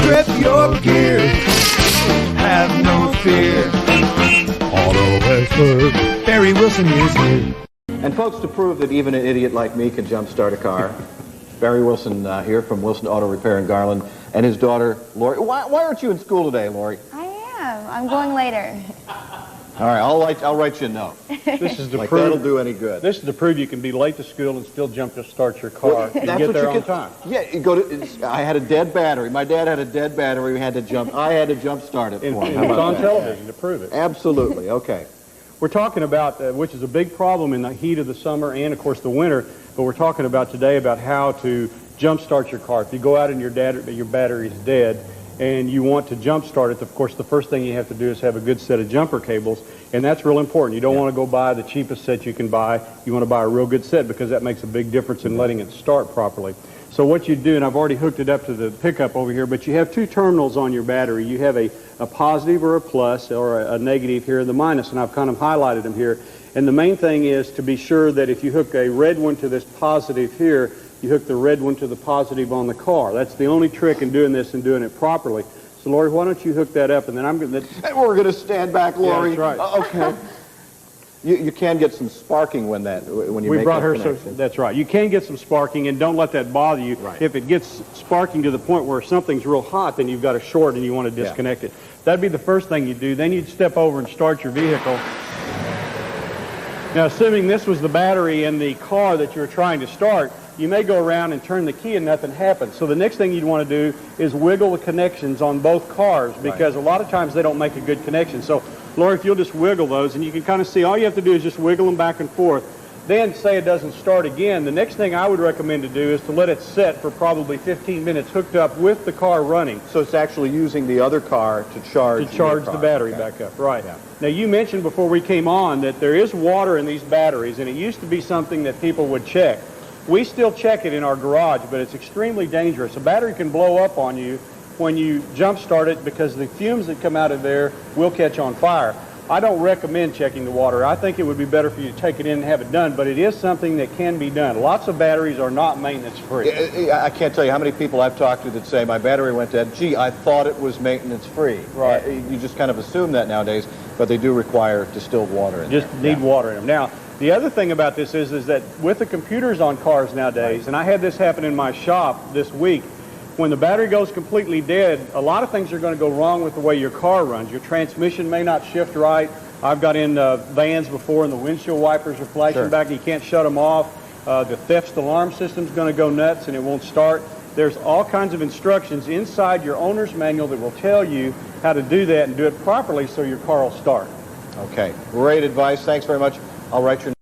Prep your gear, have no fear. Auto expert Barry Wilson is here. And folks, to prove that even an idiot like me can jumpstart a car, Barry Wilson here from Wilson Auto Repair in Garland, and his daughter, Lori. Why aren't you in school today, Lori? I am. I'm going later. All right, I'll write you a note. This is to Like prove that'll do any good. This is to prove you can be late to school and still jump to start your car and get there on time. Yeah, you go to. I had a dead battery. My dad had a dead battery. We had to jump. I had to jump start it for him. And it's on television to prove it. Absolutely. Okay. We're talking about, which is a big problem in the heat of the summer and, of course, the winter, but we're talking about today about how to jump start your car. If you go out and your battery is dead and you want to jump start it, of course, the first thing you have to do is have a good set of jumper cables, and that's real important. You don't want to go buy the cheapest set you can buy. You want to buy a real good set because that makes a big difference in letting it start properly. So what you do, and I've already hooked it up to the pickup over here, but you have two terminals on your battery. You have a positive or a plus or a negative here and the minus, and I've kind of highlighted them here. And the main thing is to be sure that if you hook a red one to this positive here, you hook the red one to the positive on the car. That's the only trick in doing this and doing it properly. So, Lori, why don't you hook that up, and then I'm going to... And we're going to stand back, Lori. Yeah, that's right. Okay. You can get some sparking when you make that connection. That's right. You can get some sparking, and don't let that bother you. Right. If it gets sparking to the point where something's real hot, then you've got a short and you want to disconnect it. That'd be the first thing you do. Then you'd step over and start your vehicle. Now, assuming this was the battery in the car that you're trying to start, you may go around and turn the key and nothing happens. So the next thing you'd want to do is wiggle the connections on both cars, because a lot of times they don't make a good connection. So, Lori, if you'll just wiggle those, and you can kind of see all you have to do is just wiggle them back and forth. Then, say it doesn't start again, the next thing I would recommend to do is to let it set for probably 15 minutes hooked up with the car running. So it's actually using the other car to charge the battery back up. Right. Yeah. Now, you mentioned before we came on that there is water in these batteries, and it used to be something that people would check. We still check it in our garage, but it's extremely dangerous. A battery can blow up on you when you jump start it because the fumes that come out of there will catch on fire. I don't recommend checking the water. I think it would be better for you to take it in and have it done, but it is something that can be done. Lots of batteries are not maintenance free. I can't tell you how many people I've talked to that say, my battery went dead. Gee, I thought it was maintenance free. Right. You just kind of assume that nowadays, but they do require distilled water in Just need water in them. Now, the other thing about this is that with the computers on cars nowadays, and I had this happen in my shop this week, when the battery goes completely dead, a lot of things are going to go wrong with the way your car runs. Your transmission may not shift right. I've got in vans before, and the windshield wipers are flashing back, and you can't shut them off. The theft alarm system's going to go nuts, and it won't start. There's all kinds of instructions inside your owner's manual that will tell you how to do that and do it properly so your car will start. Okay, great advice. Thanks very much. I'll write your